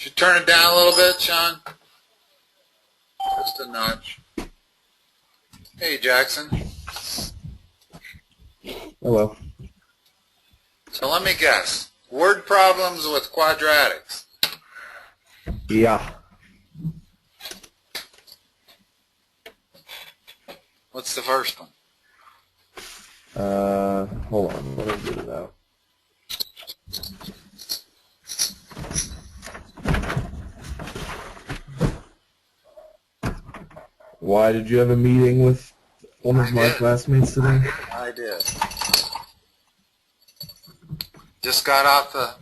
Should turn it down a little bit, Sean? Just a nudge. Hey, Jackson. Hello. So let me guess. Word problems with quadratics. Yeah. What's the first one? Hold on. Let me get it out. Why did you have a meeting with one of my classmates today? I did. Just got off the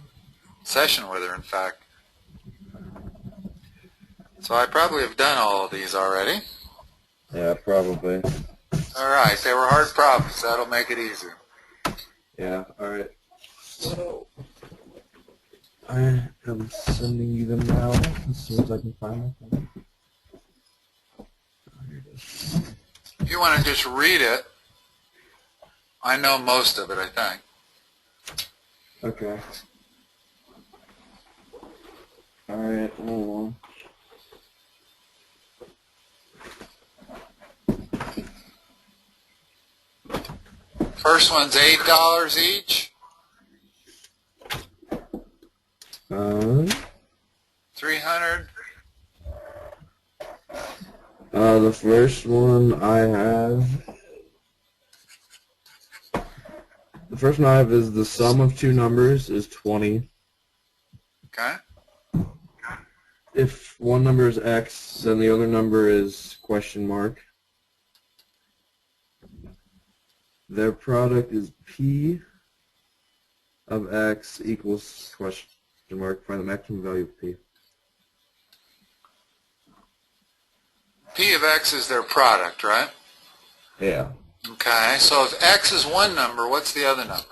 session with her, in fact. So I probably have done all of these already. Yeah, probably. All right, they were hard problems. That'll make it easier. Yeah, alright. So, I am sending you them now as soon as I can find them. Here it is. If you want to just read it, I know most of it, I think. Okay. Alright, hold on. First one's $8 each. 300. The first one I have. The first one I have is the sum of two numbers is 20. Okay. If one number is x, then the other number is question mark. Their product is p of x equals question mark. Find the maximum value of p. P of x is their product, right? Yeah. Okay, so if x is one number, what's the other number?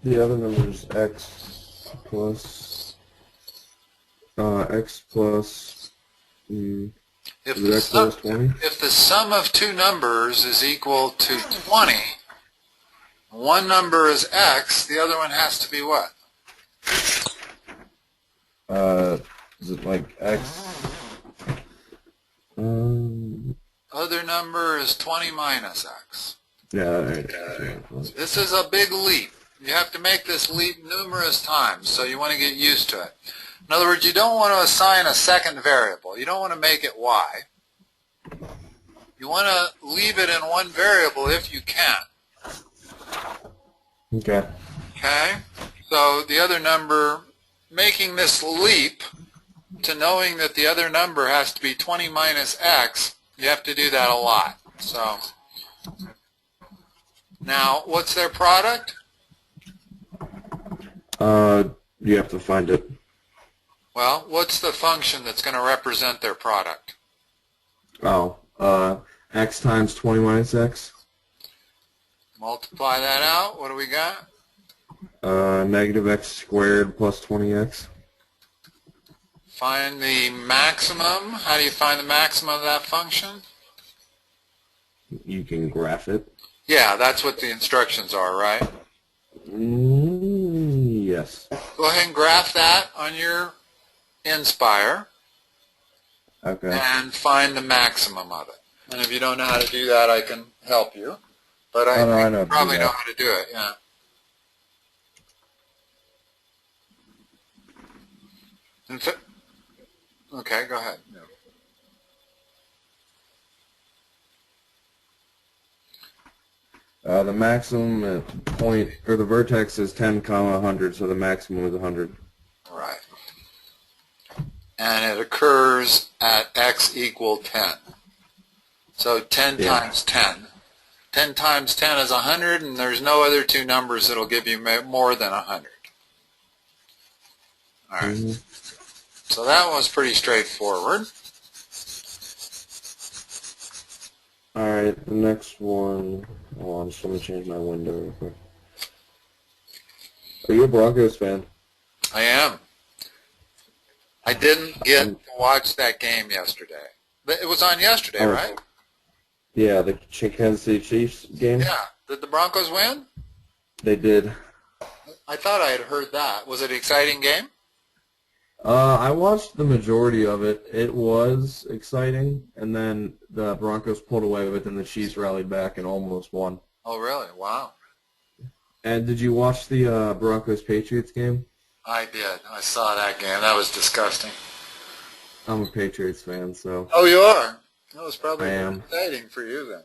The other number is x plus x plus If is it x plus 20? if the sum of two numbers is equal to 20, one number is x, the other one has to be what? Is it like x? Other number is 20 minus x. Yeah. Right. This is a big leap. You have to make this leap numerous times, so you want to get used to it. In other words, you don't want to assign a second variable. You don't want to make it y. You want to leave it in one variable if you can. Okay. Okay? So the other number, making this leap to knowing that the other number has to be 20 minus x, you have to do that a lot. So now, what's their product? You have to find it. Well, what's the function that's going to represent their product? Oh, x times 20 minus x. Multiply that out. What do we got? Negative x squared plus 20x. Find the maximum. How do you find the maximum of that function? You can graph it. Yeah, that's what the instructions are, right? Yes. Go ahead and graph that on your Inspire. Okay. And find the maximum of it. And if you don't know how to do that, I can help you. But I think you probably know how to do it, yeah. Okay, go ahead. The maximum at point, or the vertex is 10, 100, so the maximum is 100. Right. And it occurs at x equal 10. So 10 times 10. 10 times 10 is 100, and there's no other two numbers that will give you more than 100. All right. So that was pretty straightforward. All right, the next one. Hold on, just let me change my window real quick. Are you a Broncos fan? I am. I didn't get to watch that game yesterday. It was on yesterday, right? Yeah, the Kansas City Chiefs game. Yeah. Did the Broncos win? They did. I thought I had heard that. Was it an exciting game? I watched the majority of it. It was exciting, and then the Broncos pulled away with it, and the Chiefs rallied back and almost won. Oh, really? Wow. And did you watch the Broncos-Patriots game? I did. I saw that game. That was disgusting. I'm a Patriots fan, so. Oh, you are? That was probably I am. exciting for you then.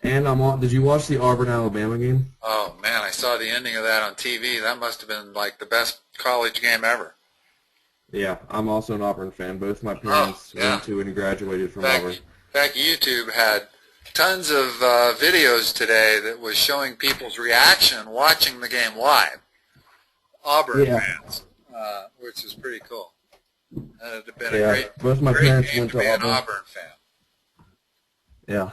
And I'm on. Did you watch the Auburn-Alabama game? Oh, man, I saw the ending of that on TV. That must have been like the best college game ever. Yeah, I'm also an Auburn fan. Both my parents went to and graduated from Auburn. In fact, YouTube had tons of videos today that was showing people's reaction watching the game live. Auburn fans, which is pretty cool. And it had been a great, both my great parents game went to to be Auburn. an Auburn fan. Yeah.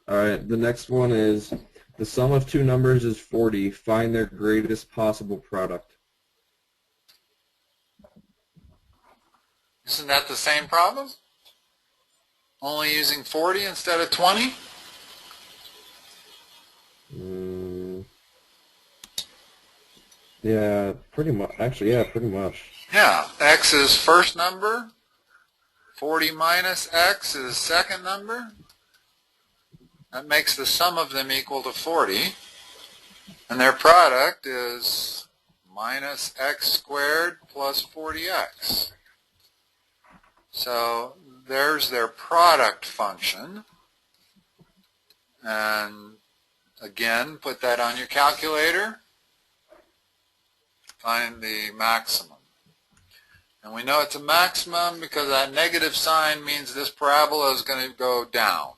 All right, the next one is the sum of two numbers is 40. Find their greatest possible product. Isn't that the same problem? Only using 40 instead of 20? Yeah, pretty much. Actually, yeah, pretty much. Yeah, x is first number. 40 minus x is second number. That makes the sum of them equal to 40. And their product is minus x squared plus 40x. So there's their product function. And again, put that on your calculator. Find the maximum. And we know it's a maximum because that negative sign means this parabola is going to go down.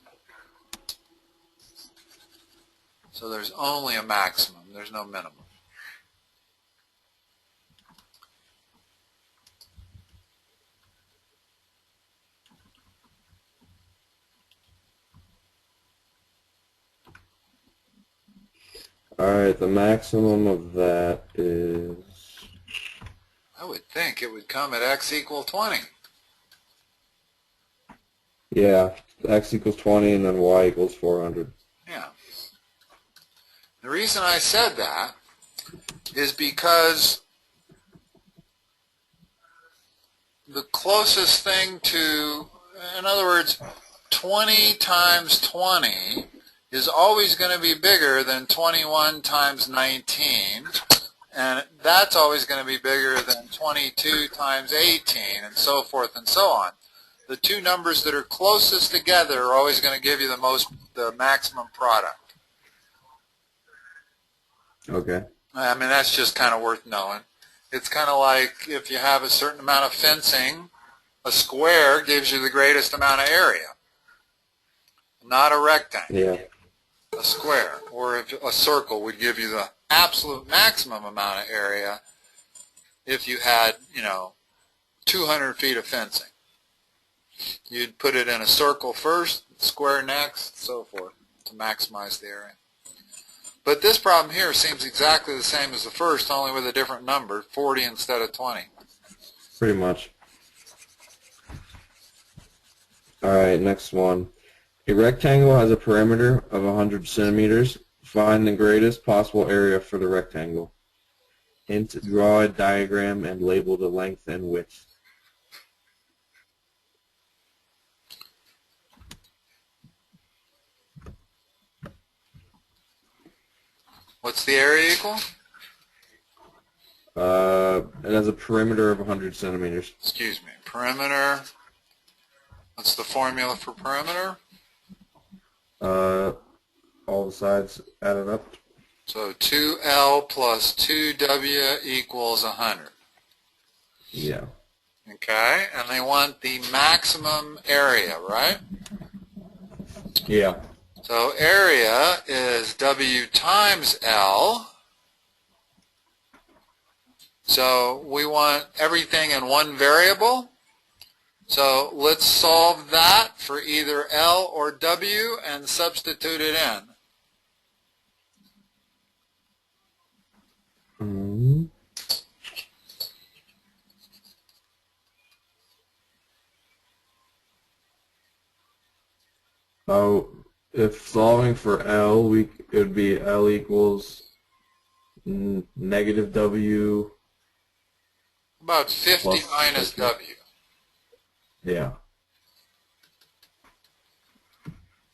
So there's only a maximum. There's no minimum. All right, the maximum of that is... I would think it would come at x equal 20. Yeah, x equals 20 and then y equals 400. Yeah. The reason I said that is because the closest thing to, in other words, 20 times 20 is always going to be bigger than 21 times 19, and that's always going to be bigger than 22 times 18, and so forth and so on. The two numbers that are closest together are always going to give you the maximum product. Okay. I mean, that's just kind of worth knowing. It's kind of like if you have a certain amount of fencing, a square gives you the greatest amount of area, not a rectangle. Yeah. A square, or if a circle would give you the absolute maximum amount of area if you had, 200 feet of fencing. You'd put it in a circle first, square next, so forth, to maximize the area. But this problem here seems exactly the same as the first, only with a different number, 40 instead of 20. Pretty much. All right, next one. A rectangle has a perimeter of 100 centimeters. Find the greatest possible area for the rectangle. Hint, draw a diagram and label the length and width. What's the area equal? It has a perimeter of 100 centimeters. Excuse me. Perimeter. What's the formula for perimeter? All the sides added up. So 2L plus 2W equals 100. Yeah. Okay, and they want the maximum area, right? Yeah. So area is W times L. So we want everything in one variable. So let's solve that for either L or W and substitute it in. Oh, if solving for L, it would be L equals negative W. About 50 Plus minus 50. W, Yeah.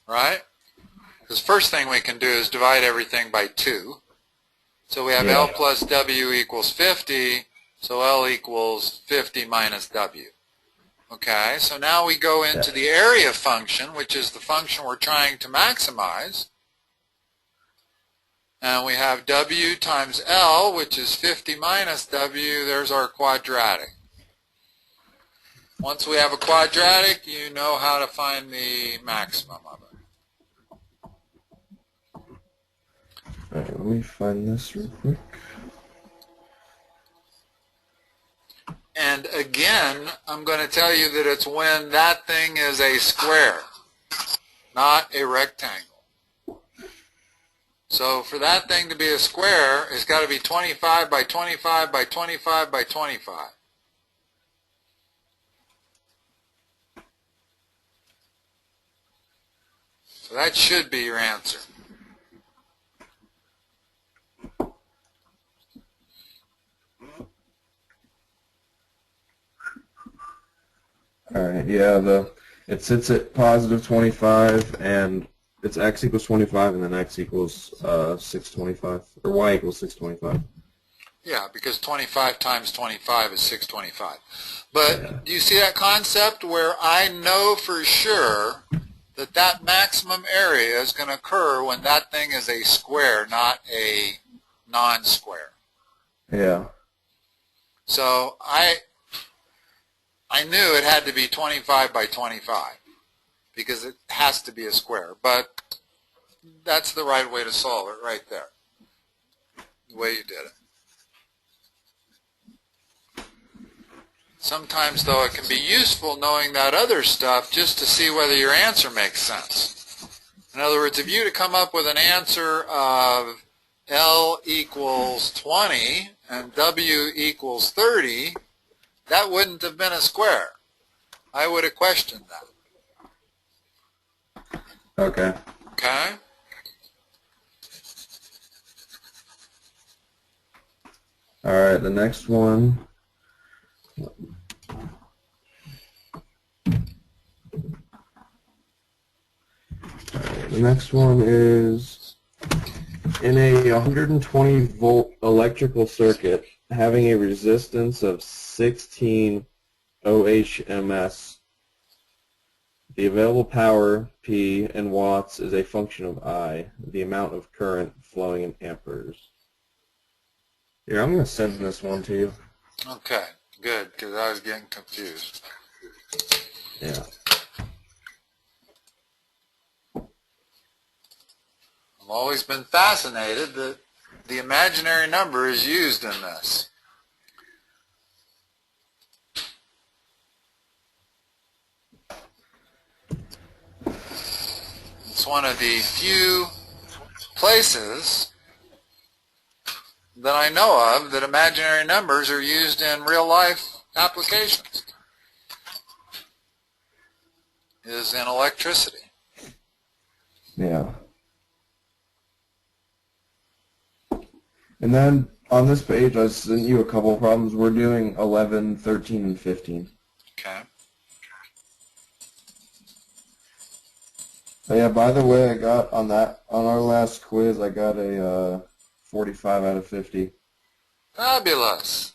right? Because first thing we can do is divide everything by 2. So we have Yeah. L plus W equals 50, so L equals 50 minus W. Okay, so now we go into the area function, which is the function we're trying to maximize. And we have W times L, which is 50 minus W. There's our quadratic. Once we have a quadratic, you know how to find the maximum of it. All right, let me find this real quick. And again, I'm going to tell you that it's when that thing is a square, not a rectangle. So for that thing to be a square, it's got to be 25 by 25 by 25 by 25. So that should be your answer. All right, yeah, it sits at positive 25, and it's x equals 25, and then x equals 625, or y equals 625. Yeah, because 25 times 25 is 625. But Yeah. do you see that concept where I know for sure that that maximum area is going to occur when that thing is a square, not a non-square? Yeah. So I knew it had to be 25 by 25 because it has to be a square. But that's the right way to solve it right there, the way you did it. Sometimes, though, it can be useful knowing that other stuff just to see whether your answer makes sense. In other words, if you were to come up with an answer of L equals 20 and W equals 30, that wouldn't have been a square. I would have questioned that. Okay. Okay? All right, the next one. The next one is in a 120 volt electrical circuit having a resistance of 16 ohms. The available power, P, in watts is a function of I, the amount of current flowing in amperes. Here, I'm going to send this one to you. Okay, good, because I was getting confused. Yeah. I've always been fascinated that the imaginary number is used in this. It's one of the few places that I know of that imaginary numbers are used in real life applications, is in electricity. Yeah. And then on this page, I sent you a couple of problems. We're doing 11, 13, and 15. Okay. Oh, yeah, by the way, I got on our last quiz, I got a 45 out of 50. Fabulous.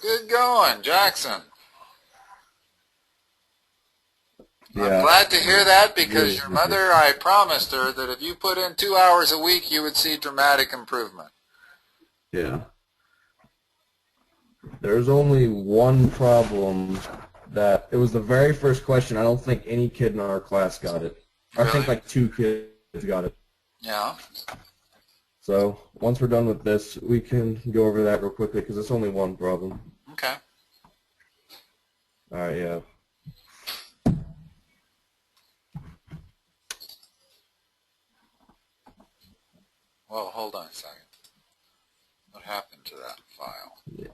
Good going, Jackson. Yeah. I'm glad to hear that because Really your good. mother, I promised her that if you put in 2 hours a week, you would see dramatic improvement. Yeah. There's only one problem that it was the very first question. I don't think any kid in our class got it. I think Really? like 2 kids got it. Yeah. So once we're done with this, we can go over that real quickly because it's only one problem. Okay. All right, yeah. Well, hold on a second. What happened to that file? Yeah.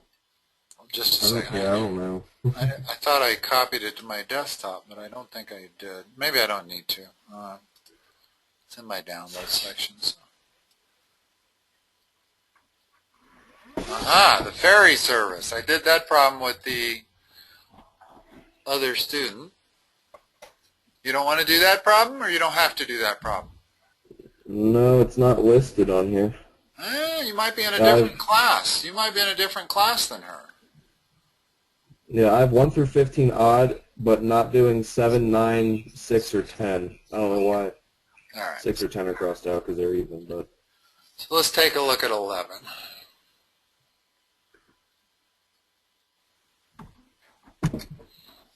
Just a second. I don't know. I thought I copied it to my desktop, but I don't think I did. Maybe I don't need to. It's in my download section. So. Ah, the ferry service. I did that problem with the other student. You don't want to do that problem, or you don't have to do that problem? No, it's not listed on here. You might be in a different class. You might be in a different class than her. Yeah, I have 1 through 15 odd, but not doing 7, 9, 6, or 10. I don't know why. All right. 6 or 10 are crossed out because they're even, but... So let's take a look at 11.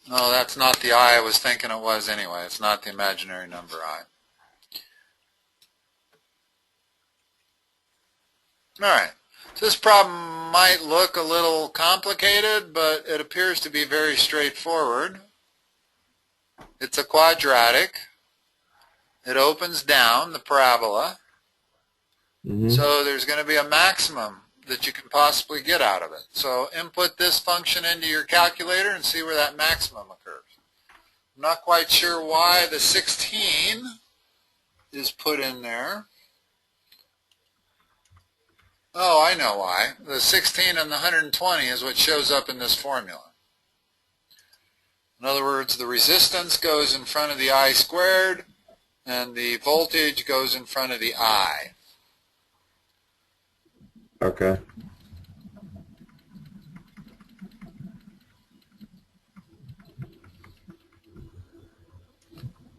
No, that's not the I was thinking it was anyway. It's not the imaginary number I. All right. So this problem might look a little complicated, but it appears to be very straightforward. It's a quadratic. It opens down the parabola. So there's going to be a maximum that you can possibly get out of it. So input this function into your calculator and see where that maximum occurs. I'm not quite sure why the 16 is put in there. Oh, I know why. The 16 and the 120 is what shows up in this formula. In other words, the resistance goes in front of the I squared, and the voltage goes in front of the I. Okay.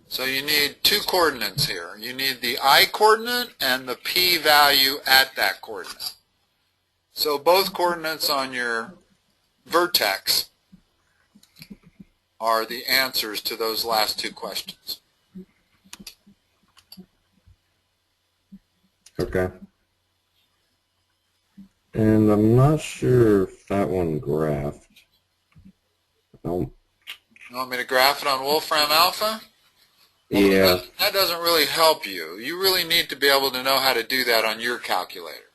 So you need two coordinates here. You need the I coordinate and the P value at that coordinate. So both coordinates on your vertex are the answers to those last two questions. Okay. And I'm not sure if that one graphed. You want me to graph it on Wolfram Alpha? Well, yeah. that doesn't really help you. You really need to be able to know how to do that on your calculator.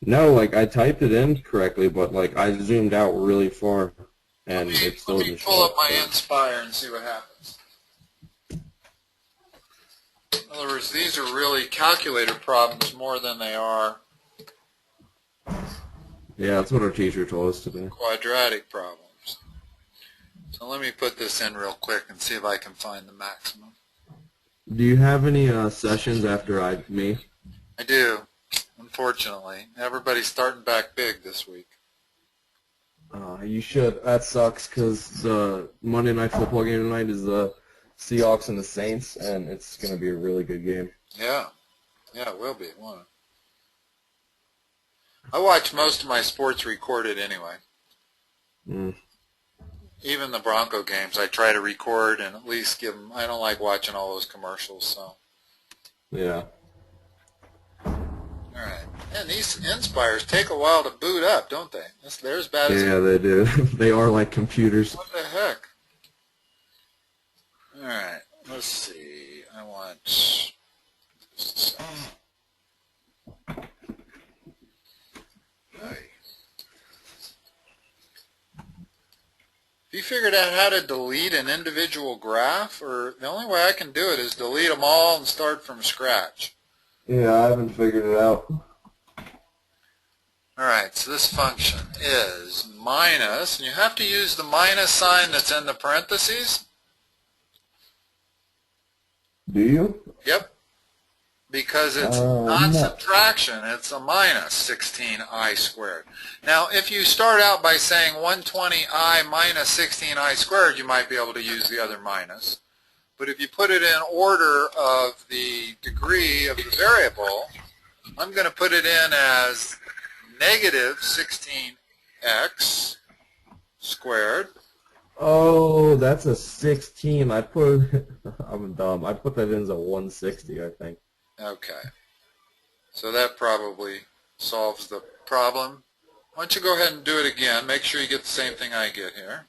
No, like I typed it in correctly, but like I zoomed out really far, and it still Let me didn't pull show up my up. Inspire and see what happens. In other words, these are really calculator problems more than they are Yeah, that's what our teacher told us to do. quadratic problems. So let me put this in real quick and see if I can find the maximum. Do you have any sessions after me? I do, unfortunately. Everybody's starting back big this week. You should. That sucks because the Monday Night Football game tonight is the Seahawks and the Saints, and it's going to be a really good game. Yeah. Yeah, it will be. Won't it? I watch most of my sports recorded anyway. Even the Bronco games, I try to record and at least give them. I don't like watching all those commercials, so. Yeah. All right. And these Inspires take a while to boot up, don't they? They're as bad as... Yeah, they do. They are like computers. What the heck? All right. Let's see. I want... Just a second. Have you figured out how to delete an individual graph? Or the only way I can do it is delete them all and start from scratch. Yeah, I haven't figured it out. All right, so this function is minus, and you have to use the minus sign that's in the parentheses. Do you? Yep. Because it's not subtraction, it's a minus 16i squared. Now, if you start out by saying 120i minus 16i squared, you might be able to use the other minus. But if you put it in order of the degree of the variable, I'm going to put it in as negative 16x squared. Oh, that's a 16. I'm dumb. I put that in as a 160, I think. Okay. So that probably solves the problem. Why don't you go ahead and do it again. Make sure you get the same thing I get here.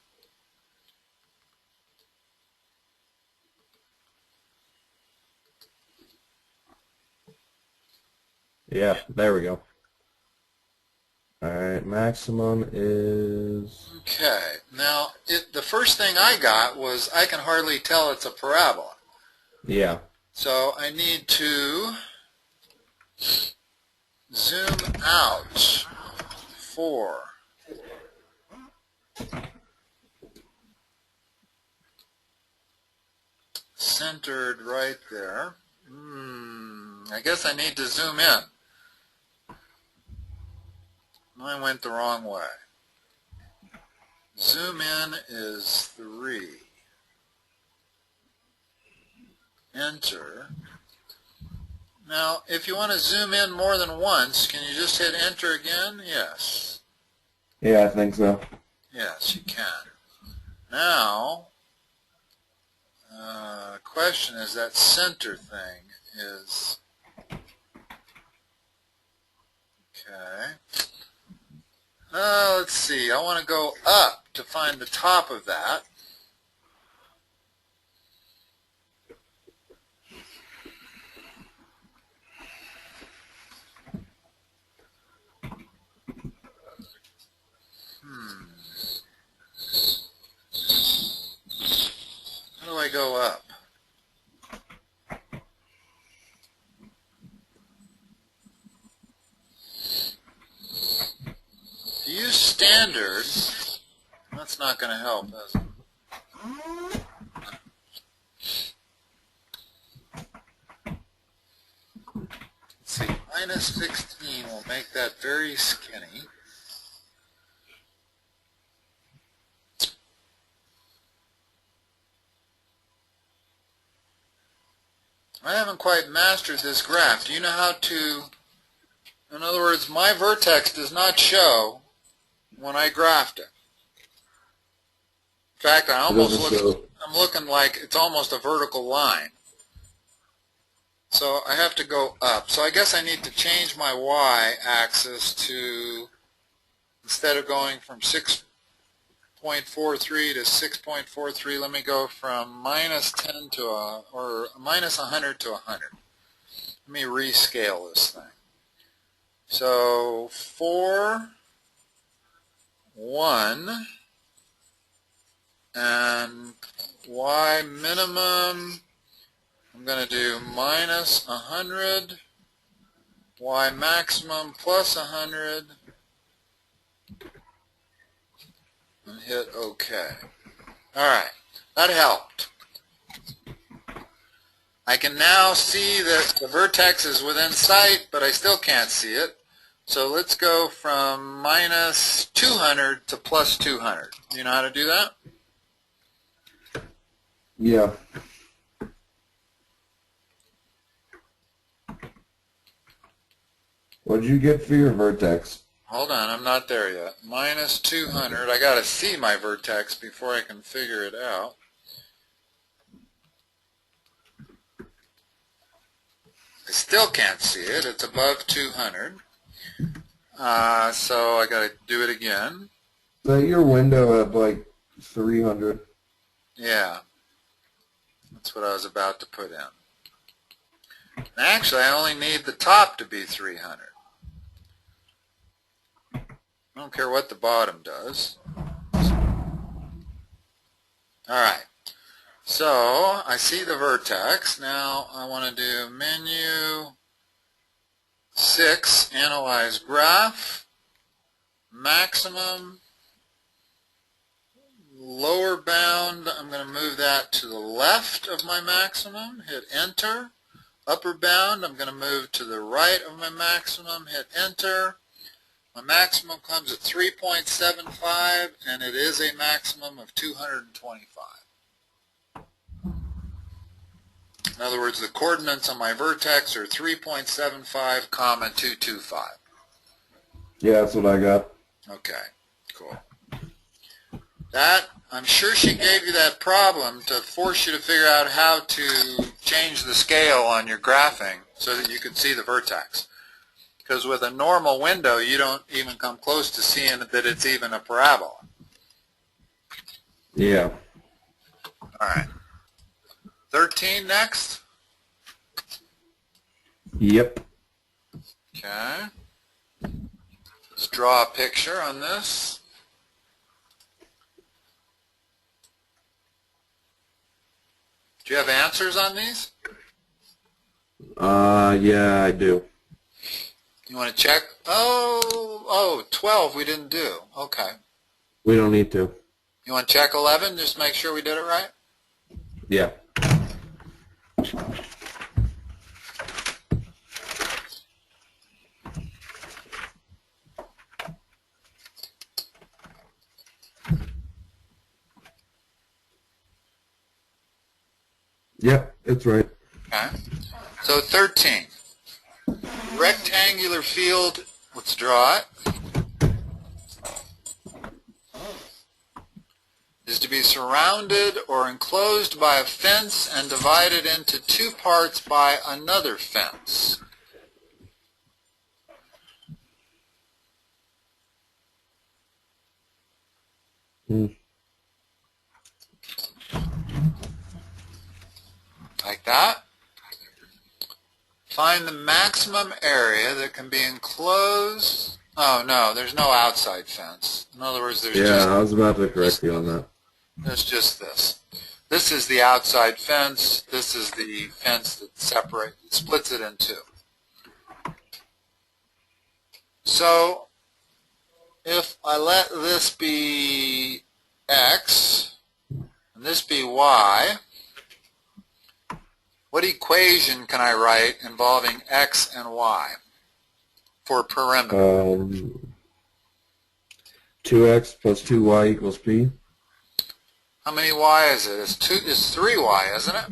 Yeah, there we go. All right, maximum is... Okay. Now, the first thing I got was I can hardly tell it's a parabola. Yeah. So I need to zoom out 4. Centered right there. I guess I need to zoom in. I went the wrong way. Zoom in is 3. Enter. Now, if you want to zoom in more than once, can you just hit enter again? Yes. Yeah, I think so. Yes, you can. Now, question is that center thing is, okay. Let's see, I want to go up to find the top of that. How do I go up? If you use standard, that's not going to help, is it? Let's see, minus 16 will make that very skinny. I haven't quite mastered this graph. Do you know how to, in other words, my vertex does not show when I graphed it. In fact, I'm looking like it's almost a vertical line. So I have to go up. So I guess I need to change my y-axis to, instead of going from 6.43 to 6.43, let me go from minus 10 to or minus 100 to 100. Let me rescale this thing. So 4, 1, and y minimum, I'm going to do minus 100, y maximum plus 100, and hit OK. Alright, that helped. I can now see that the vertex is within sight, but I still can't see it. So let's go from minus 200 to plus 200. Do you know how to do that? Yeah. What did you get for your vertex? Hold on, I'm not there yet. Minus 200. I got to see my vertex before I can figure it out. I still can't see it. It's above 200. So I got to do it again. Set your window at like 300. Yeah. That's what I was about to put in. Actually, I only need the top to be 300. I don't care what the bottom does. Alright. So, I see the vertex. Now, I want to do menu 6, analyze graph, maximum, lower bound, I'm going to move that to the left of my maximum, hit enter. Upper bound, I'm going to move to the right of my maximum, hit enter. My maximum comes at 3.75, and it is a maximum of 225. In other words, the coordinates on my vertex are 3.75, comma 225. Yeah, that's what I got. Okay, cool. That, I'm sure she gave you that problem to force you to figure out how to change the scale on your graphing so that you could see the vertex. Because with a normal window, you don't even come close to seeing that it's even a parabola. Yeah. All right. 13 next. Yep. Okay. Let's draw a picture on this. Do you have answers on these? Yeah, I do. You want to check? Oh, 12 we didn't do. Okay. We don't need to. You want to check 11? Just make sure we did it right? Yeah. Yep, it's right. Okay. So 13. Rectangular field, let's draw it, is to be surrounded or enclosed by a fence and divided into two parts by another fence. Like that. Find the maximum area that can be enclosed. Oh, no, there's no outside fence. In other words, there's just... Yeah, I was about to correct you on that. There's just this. This is the outside fence. This is the fence that splits it in two. So, if I let this be x, and this be y, what equation can I write involving x and y for perimeter? 2x plus 2y equals p. How many y is it? It's 3y, isn't it?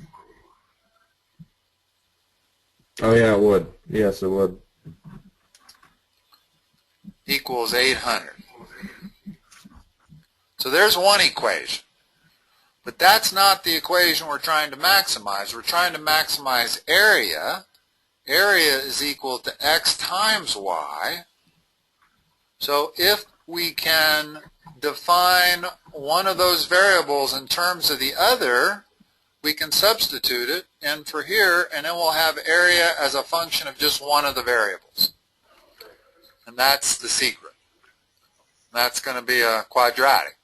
Oh yeah, it would. Yes, it would. Equals 800. So there's one equation. But that's not the equation we're trying to maximize. We're trying to maximize area. Area is equal to x times y. So if we can define one of those variables in terms of the other, we can substitute it in for here, and then we'll have area as a function of just one of the variables. And that's the secret. That's going to be a quadratic.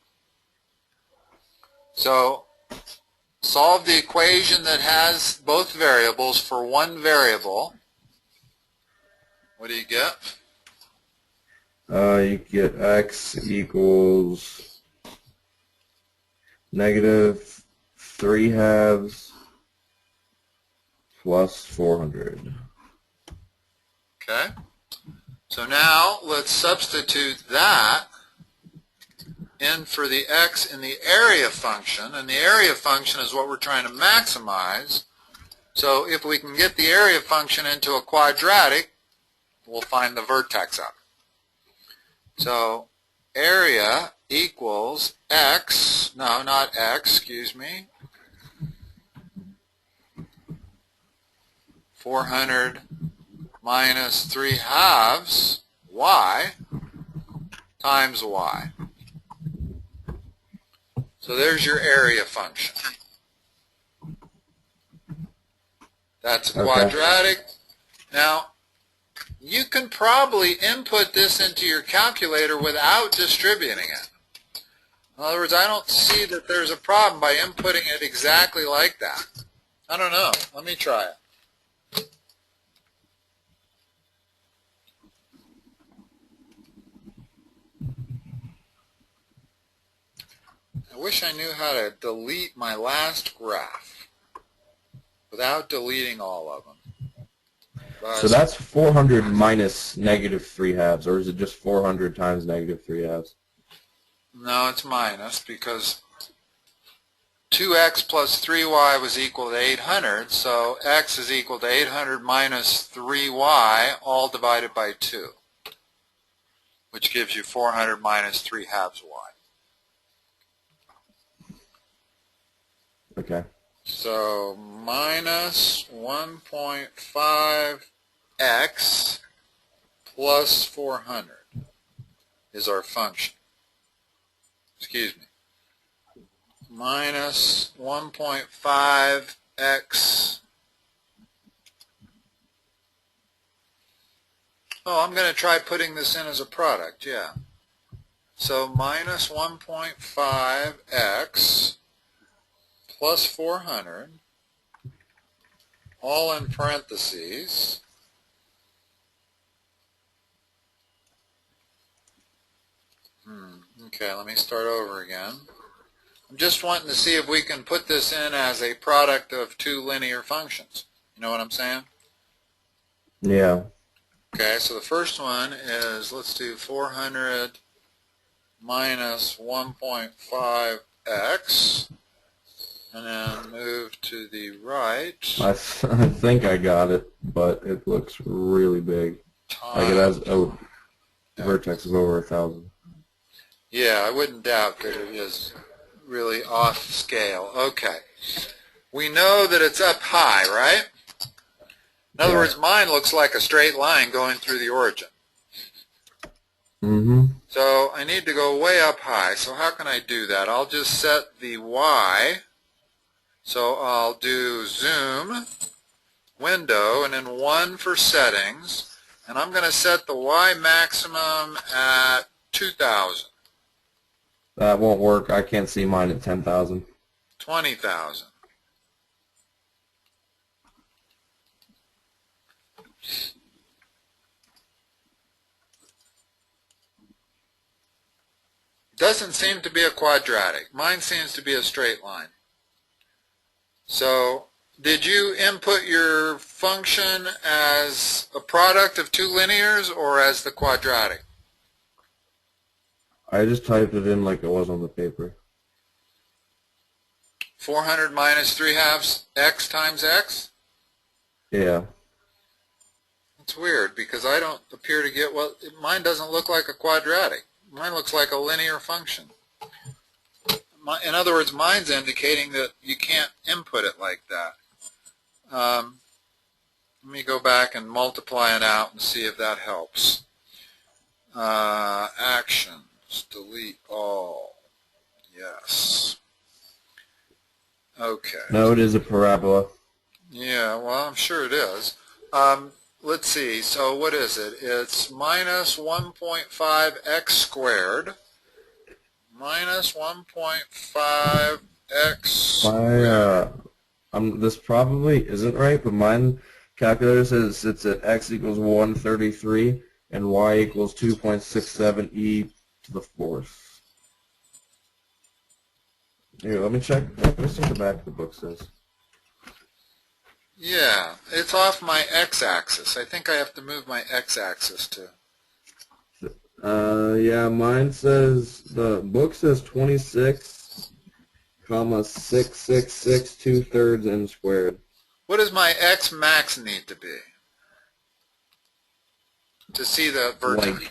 So solve the equation that has both variables for one variable. What do you get? You get x equals negative 3/2 plus 400. Okay. So now let's substitute that in for the x in the area function, and the area function is what we're trying to maximize. So if we can get the area function into a quadratic, we'll find the vertex of it. So area equals x, no, not x, excuse me, 400 minus 3/2 y times y. So there's your area function. That's a quadratic. Now, you can probably input this into your calculator without distributing it. In other words, I don't see that there's a problem by inputting it exactly like that. I don't know. Let me try it. I wish I knew how to delete my last graph without deleting all of them. But So that's 400 minus negative 3/2, or is it just 400 times negative 3/2? no, it's minus because 2x plus 3y was equal to 800, so x is equal to 800 minus 3y, all divided by 2, which gives you 400 minus 3/2 y. Okay. So minus 1.5x plus 400 is our function. Excuse me. Minus 1.5x. Oh, I'm going to try putting this in as a product, yeah. So minus 1.5x plus 400, all in parentheses, Okay, let me start over again. I'm just wanting to see if we can put this in as a product of two linear functions. You know what I'm saying? Yeah. Okay, so the first one is, let's do 400 minus 1.5x, and then move to the right. I think I got it, but it looks really big. Like it has a vertex of over 1,000. Yeah, I wouldn't doubt that it is really off scale. Okay. We know that it's up high, right? In other words, mine looks like a straight line going through the origin. Mm-hmm. So I need to go way up high. So how can I do that? I'll just set the Y. So I'll do zoom, window, and then 1 for settings. And I'm going to set the Y maximum at 2,000. That won't work. I can't see mine at 10,000. 20,000. Doesn't seem to be a quadratic. Mine seems to be a straight line. So, did you input your function as a product of two linears or as the quadratic? I just typed it in like it was on the paper. 400 minus 3/2 x times x? Yeah. It's weird because I don't appear to get what, mine doesn't look like a quadratic. Mine looks like a linear function. In other words, mine's indicating that you can't input it like that. Let me go back and multiply it out and see if that helps. Actions, delete all. Yes. Okay. No, it is a parabola. Yeah, well, I'm sure it is. Let's see. So what is it? It's minus 1.5x squared minus 1.5x squared. This probably isn't right, but mine calculator says it's at x equals 133 and y equals 2.67 e to the fourth. Here, let me check. Let me see what the back of the book says. Yeah, it's off my x-axis. I think I have to move my x-axis too. Yeah, mine says, the book says 26, comma 666 2/3 m squared. What does my x max need to be to see the vertex?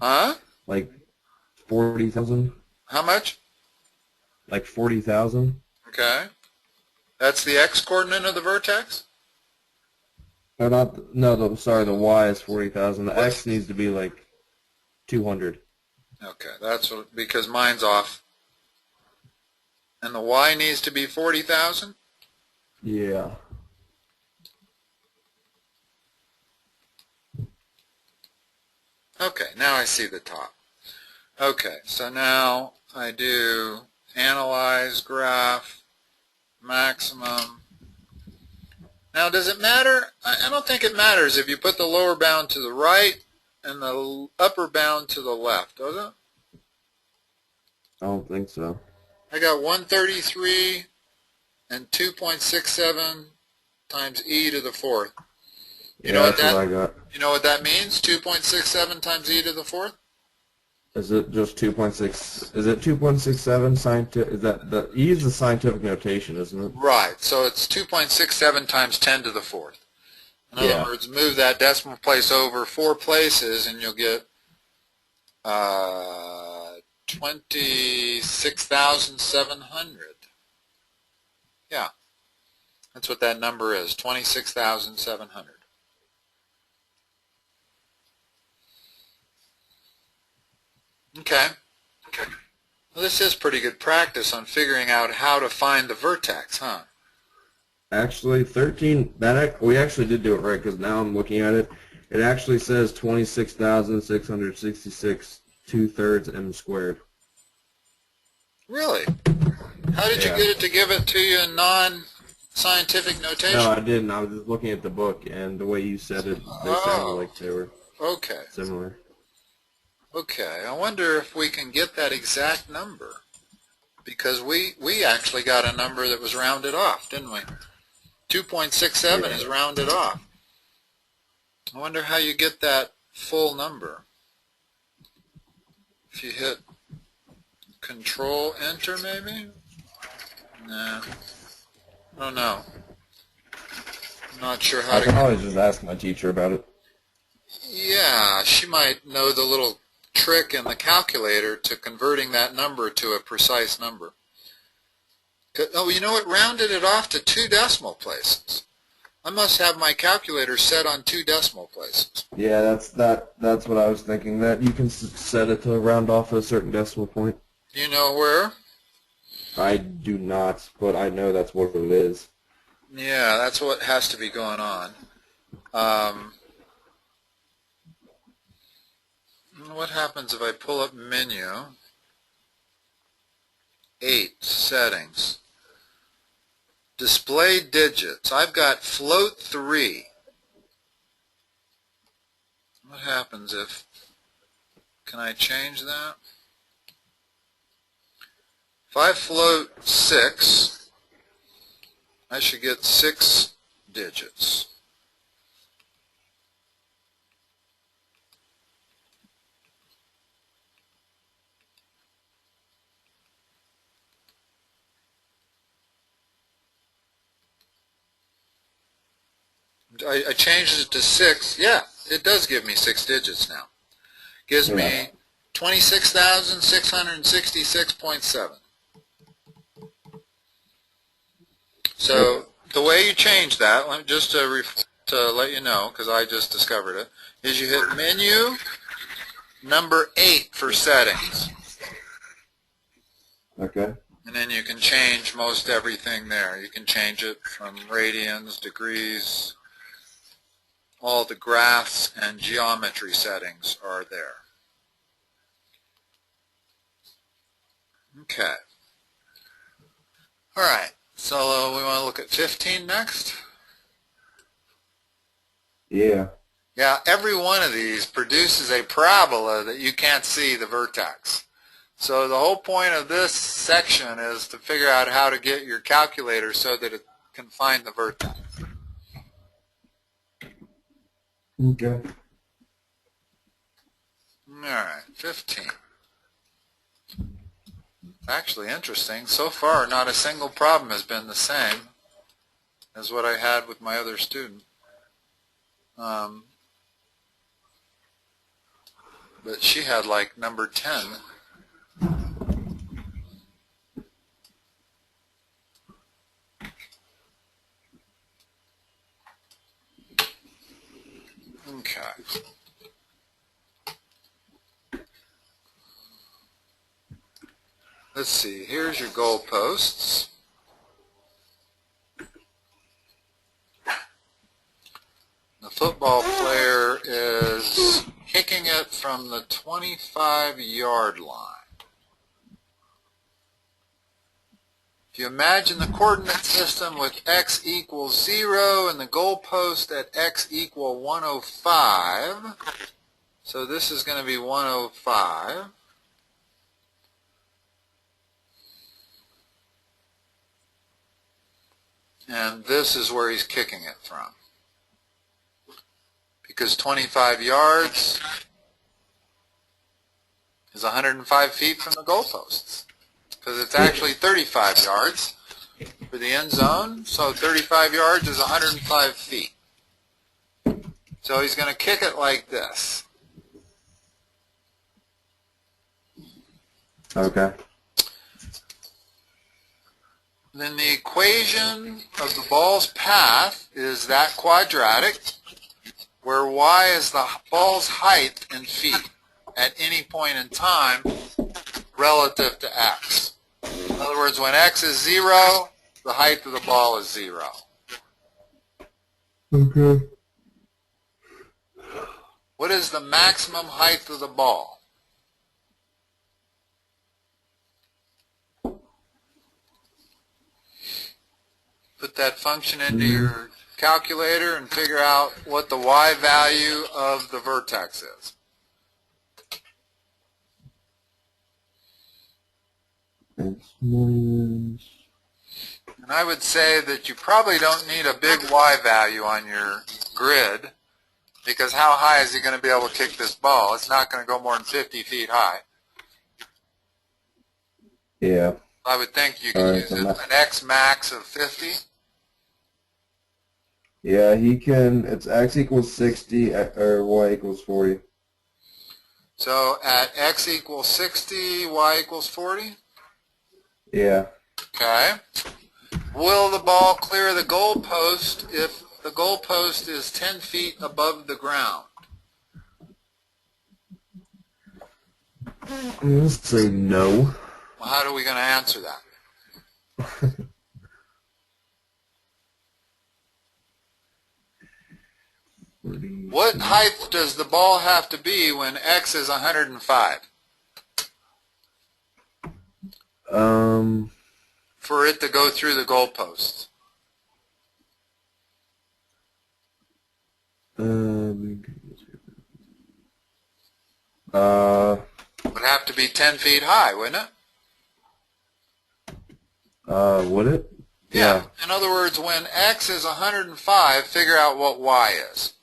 Huh? Like 40,000? How much? Like 40,000? Okay. That's the x-coordinate of the vertex? Or not, no, sorry, the y is 40,000. The x needs to be like 200. Okay, that's what, because mine's off. And the y needs to be 40,000? Yeah. Okay, now I see the top. Okay, so now I do analyze graph, maximum. Now, does it matter? I don't think it matters if you put the lower bound to the right and the upper bound to the left, does it? I don't think so. I got 133 and 2.67 times e to the fourth. You know that's what I got. You know what that means? 2.67 times e to the fourth? Is it just 2.6? Is it 2.67 scientific? Is that the e is the scientific notation, isn't it? Right. So it's 2.67 times 10 to the fourth. In other words, move that decimal place over 4 places, and you'll get 26,700. Yeah, that's what that number is. 26,700. Okay. Well, this is pretty good practice on figuring out how to find the vertex, huh? Actually, 13. We actually did do it right because now I'm looking at it. It actually says 26,666 2/3 m squared. Really? How did you get it to give it to you in non-scientific notation? No, I didn't. I was just looking at the book, and the way you said it, they sounded like they were okay. similar. Okay, I wonder if we can get that exact number, because we actually got a number that was rounded off, didn't we? 2.67 is rounded off. I wonder how you get that full number. If you hit Control Enter, maybe? No, I don't know. I'm not sure how I to. can always just ask my teacher about it. Yeah, she might know the little trick in the calculator to converting that number to a precise number. Oh, you know, it rounded it off to 2 decimal places. I must have my calculator set on 2 decimal places. Yeah, that's what I was thinking, that you can set it to round off a certain decimal point. Do you know where? I do not, but I know that's what it is. Yeah, that's what has to be going on. What happens if I pull up menu, 8, settings, display digits. I've got float 3. What happens if, can I change that? If I float 6, I should get 6 digits. I changed it to 6. Yeah, it does give me 6 digits now. Gives me 26,666.7. So the way you change that, just to let you know, because I just discovered it, is you hit menu, number 8 for settings. Okay. And then you can change most everything there. You can change it from radians, degrees. All the graphs and geometry settings are there. Okay. All right. So we want to look at 15 next? Yeah. Yeah, every one of these produces a parabola that you can't see the vertex. So the whole point of this section is to figure out how to get your calculator so that it can find the vertex. Okay. All right, 15. Actually interesting. So far, not a single problem has been the same as what I had with my other student. But she had like number 10. Okay. Let's see. Here's your goalposts. The football player is kicking it from the 25-yard line. If you imagine the coordinate system with x equals 0 and the goalpost at x equal 105, so this is going to be 105. And this is where he's kicking it from. Because 25 yards is 105 feet from the goalposts. Because it's actually 35 yards for the end zone, so 35 yards is 105 feet. So he's going to kick it like this. Okay. Then the equation of the ball's path is that quadratic, where y is the ball's height in feet at any point in time relative to x. In other words, when x is 0, the height of the ball is 0. Okay. What is the maximum height of the ball? Put that function into your calculator and figure out what the y value of the vertex is. X minus. And I would say that you probably don't need a big y value on your grid, because how high is he going to be able to kick this ball? It's not going to go more than 50 feet high. Yeah. I would think you could use an X max of 50. Yeah, he can. It's X equals 60 or Y equals 40. So at X equals 60, Y equals 40? Yeah. Okay. Will the ball clear the goalpost if the goalpost is 10 feet above the ground? I'm going to say no. Well, how are we going to answer that? What height does the ball have to be when X is 105? For it to go through the goalpost. Would have to be 10 feet high, wouldn't it? Would it? Yeah. In other words, when X is 105, figure out what Y is.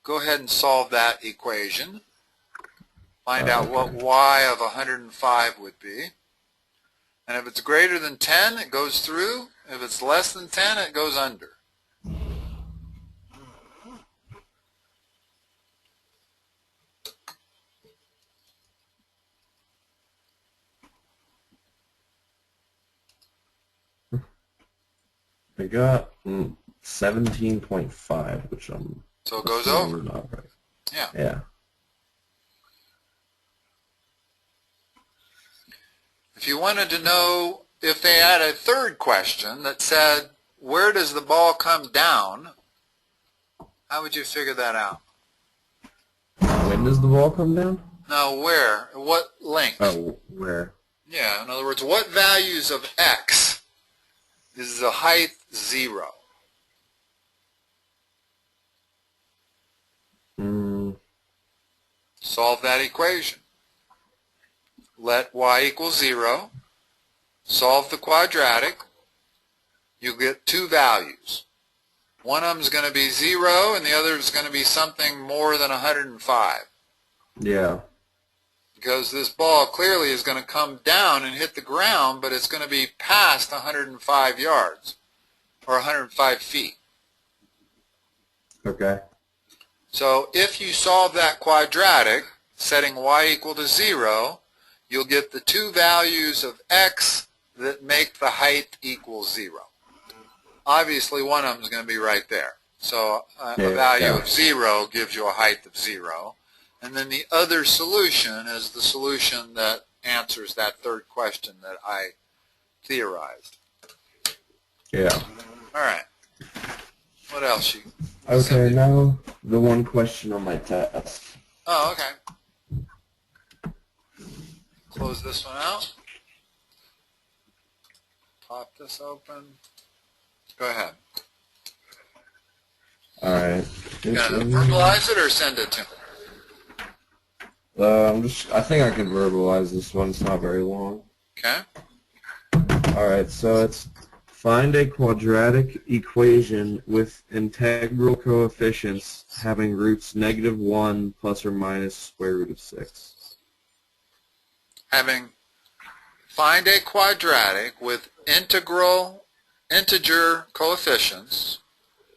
Go ahead and solve that equation. Find out what Y of 105 would be. And if it's greater than 10, it goes through. If it's less than 10, it goes under. I got 17.5, which I'm... So it goes over. Not right. Yeah. Yeah. If you wanted to know if they had a third question that said, where does the ball come down, how would you figure that out? When does the ball come down? No, where? What length? Oh, where? Yeah, in other words, what values of X is the height 0? Solve that equation. Let Y equal 0. Solve the quadratic. You get two values. One of them is going to be 0, and the other is going to be something more than 105. Yeah. Because this ball clearly is going to come down and hit the ground, but it's going to be past 105 yards, or 105 feet. Okay. So if you solve that quadratic, setting Y equal to 0, you'll get the two values of X that make the height equal 0. Obviously, one of them is going to be right there. So a value of 0 gives you a height of 0. And then the other solution is the solution that answers that third question that I theorized. Yeah. All right. What else? Okay, now the one question on my test. Oh, okay. Close this one out. Pop this open. Go ahead. All right. You gonna verbalize it or send it to me? I think I can verbalize this one. It's not very long. Okay. All right, so it's find a quadratic equation with integral coefficients having roots -1 plus or minus square root of 6. Find a quadratic with integer coefficients.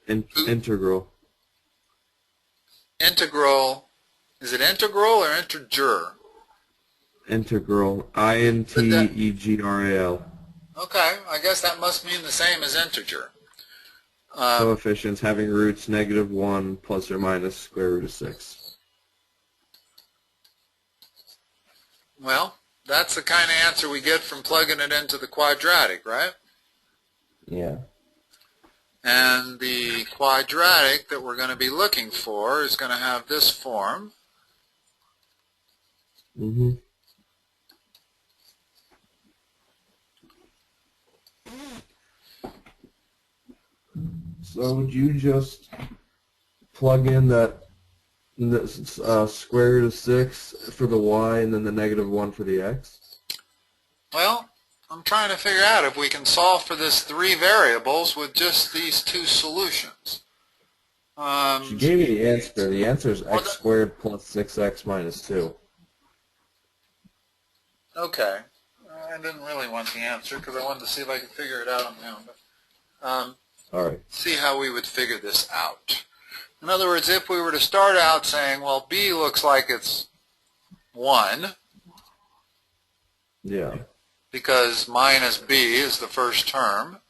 Integral. Integral. Is it integral or integer? Integral. I-N-T-E-G-R-A-L. Okay, I guess that must mean the same as integer. Coefficients having roots -1 plus or minus square root of 6. Well, that's the kind of answer we get from plugging it into the quadratic, right? Yeah. And the quadratic that we're going to be looking for is going to have this form. Mm-hmm. So would you just plug in that square root of 6 for the y and then the -1 for the x? Well, I'm trying to figure out if we can solve for this 3 variables with just these 2 solutions. She gave you the answer. The answer is Well, x squared plus 6x minus 2. Okay. I didn't really want the answer because I wanted to see if I could figure it out on my own. But, All right. see how we would figure this out. In other words, if we were to start out saying, well, B looks like it's 1, Yeah. because minus B is the first term.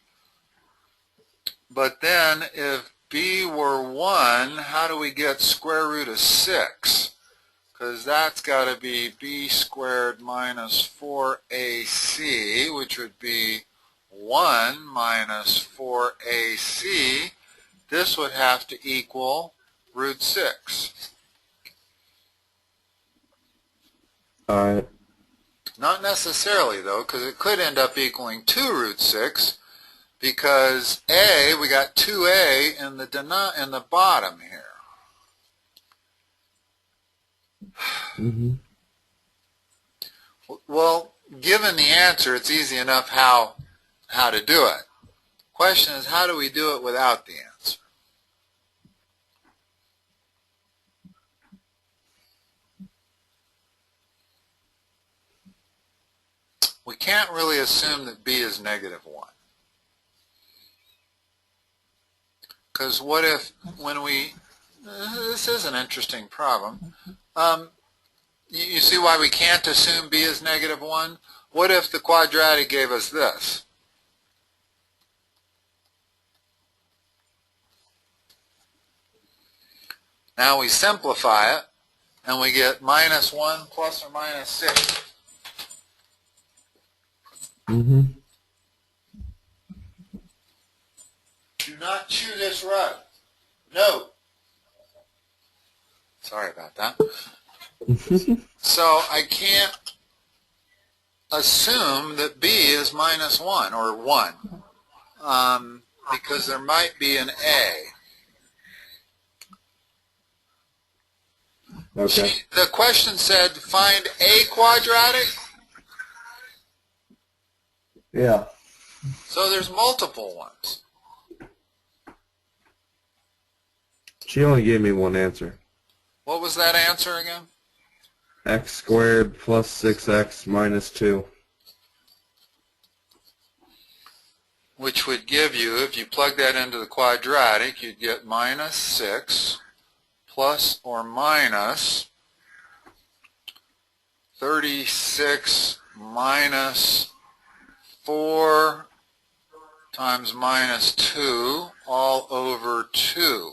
But then if B were 1, how do we get square root of 6? Because that's got to be B squared minus 4AC, which would be 1 minus 4AC. This would have to equal root 6. All right. Not necessarily, though, because it could end up equaling 2 root 6, because A, we got 2A in the bottom here. Mm-hmm. Well, given the answer, it's easy enough how to do it. Question is, how do we do it without the answer? We can't really assume that B is negative 1. Because what if, when we, this is an interesting problem. You see why we can't assume B is negative 1? What if the quadratic gave us this? Now we simplify it, and we get minus 1 plus or minus 6. Mm-hmm. Do not chew this rug. No. Sorry about that. So I can't assume that B is minus 1 or 1 because there might be an A. Okay. The question said find a quadratic. Yeah. So there's multiple ones. She only gave me one answer. What was that answer again? X squared plus 6x minus 2. Which would give you, if you plug that into the quadratic, you'd get minus 6 plus or minus 36 minus 4 times minus 2 all over 2.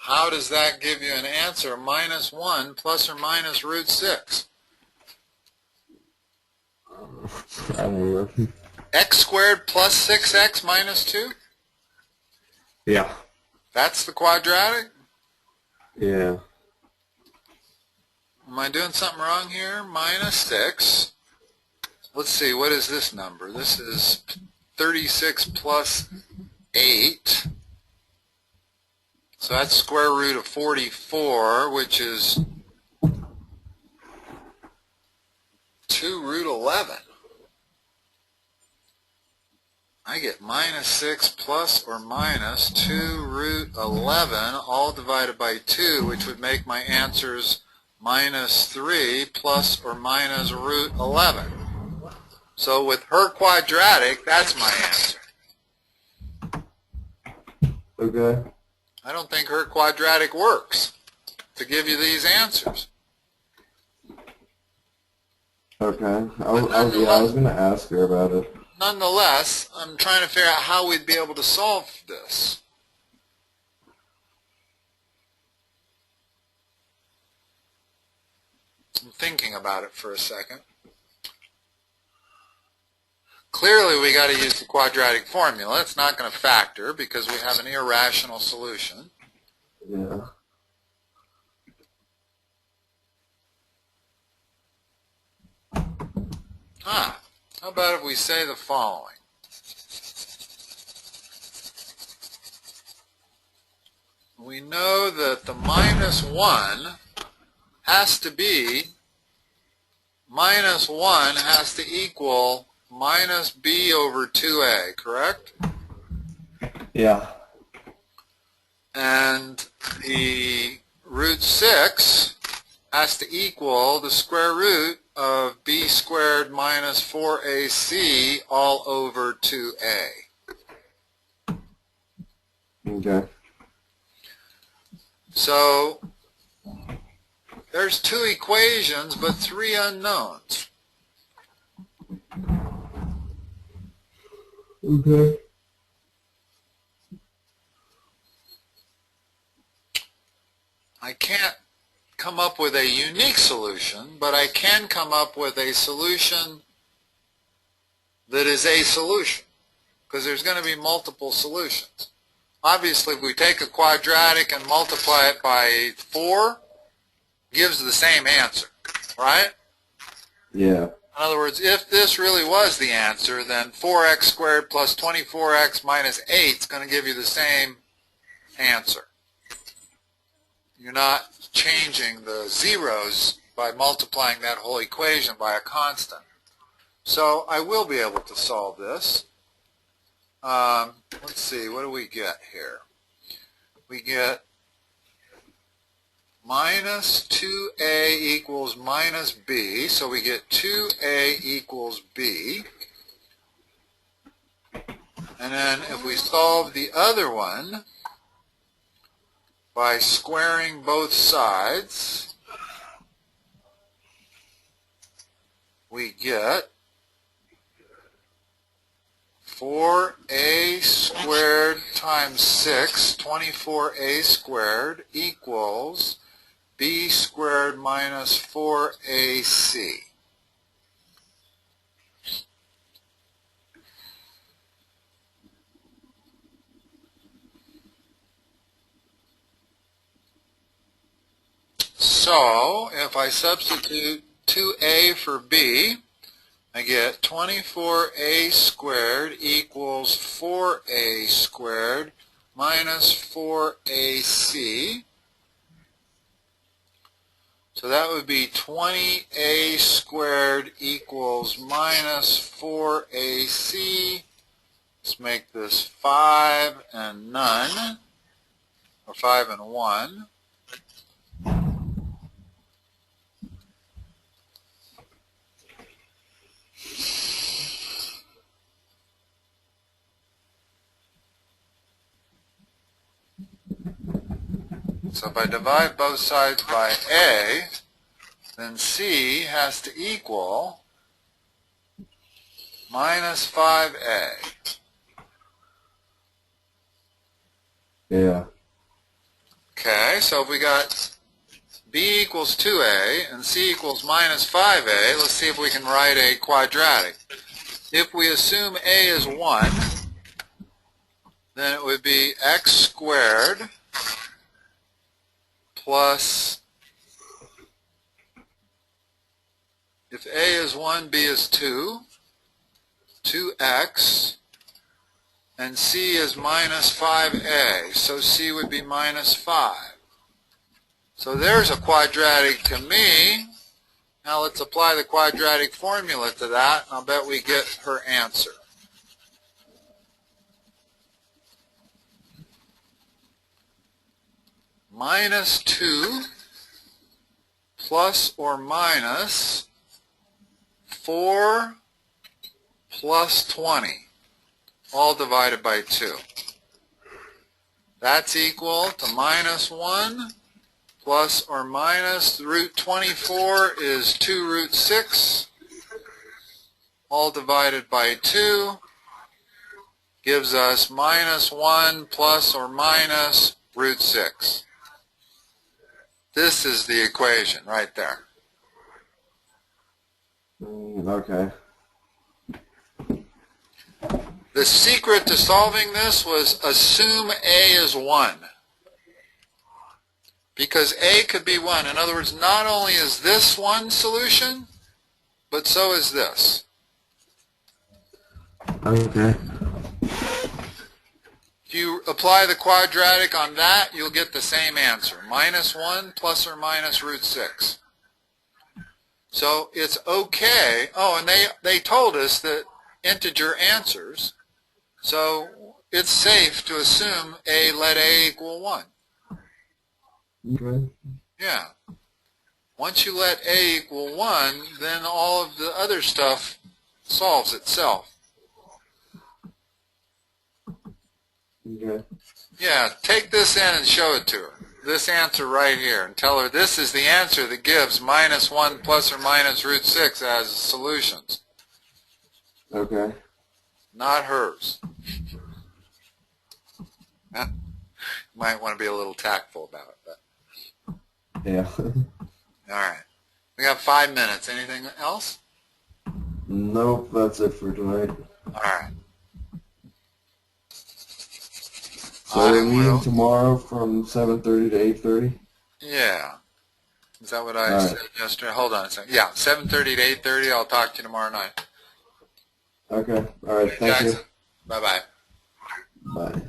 How does that give you an answer? Minus 1 plus or minus root 6. I don't know. X squared plus 6x minus 2? Yeah. That's the quadratic? Yeah. Am I doing something wrong here? Minus 6. Let's see, what is this number? This is 36 plus 8. So that's square root of 44, which is 2 root 11. I get minus 6 plus or minus 2 root 11, all divided by 2, which would make my answers minus 3 plus or minus root 11. So with her quadratic, that's my answer. Okay. I don't think her quadratic works to give you these answers. Okay. I was going to ask her about it. Nonetheless, I'm trying to figure out how we'd be able to solve this. I'm thinking about it for a second. Clearly, we got to use the quadratic formula. It's not going to factor because we have an irrational solution. Yeah. How about if we say the following? We know that the minus 1 has to be minus 1 has to equal minus b over 2a, correct? Yeah. And the root 6 has to equal the square root of b squared minus 4ac all over 2a. Okay. So there's 2 equations but 3 unknowns. Okay. I can't come up with a unique solution, but I can come up with a solution that is a solution, because there's going to be multiple solutions. Obviously, if we take a quadratic and multiply it by 4, gives the same answer, right? Yeah. In other words, if this really was the answer, then 4x squared plus 24x minus 8 is going to give you the same answer. You're not changing the zeros by multiplying that whole equation by a constant. So I will be able to solve this. Let's see, what do we get here? We get minus 2a equals minus b, so we get 2a equals b. And then if we solve the other one by squaring both sides, we get 4a squared times 6, 24a squared, equals b squared minus 4ac. So if I substitute 2a for b, I get 24a squared equals 4a squared minus 4ac. So that would be 20a squared equals minus 4ac. Let's make this 5 and none, or 5 and 1. So if I divide both sides by a, then c has to equal minus 5a. Yeah. Okay, so if we got b equals 2a and c equals minus 5a, let's see if we can write a quadratic. If we assume a is 1, then it would be x squared plus, if a is 1, b is 2, 2x, and c is minus 5a, so c would be minus 5. So there's a quadratic to me. Now let's apply the quadratic formula to that, and I'll bet we get her answer. Minus 2 plus or minus 4 plus 20, all divided by 2. That's equal to minus 1 plus or minus root 24 is 2 root 6, all divided by 2, gives us minus 1 plus or minus root 6. This is the equation right there. Okay. The secret to solving this was assume a is 1. Because a could be 1. In other words, not only is this one solution, but so is this. Okay. If you apply the quadratic on that, you'll get the same answer. Minus 1 plus or minus root 6. So it's okay. Oh, and they told us that integer answers. So it's safe to assume let A equal 1. Okay. Yeah. Once you let A equal 1, then all of the other stuff solves itself. Okay. Yeah, take this in and show it to her. This answer right here, and tell her this is the answer that gives -1 plus or minus root 6 as solutions. Okay. Not hers. You might want to be a little tactful about it. But. Yeah. All right. We got 5 minutes. Anything else? Nope, that's it for tonight. All right. So we're meeting tomorrow from 7:30 to 8:30? Yeah. Is that what I said yesterday? Hold on a second. Yeah, 7:30 to 8:30. I'll talk to you tomorrow night. Okay. All right. Thank Jackson. you. Bye-bye. Bye.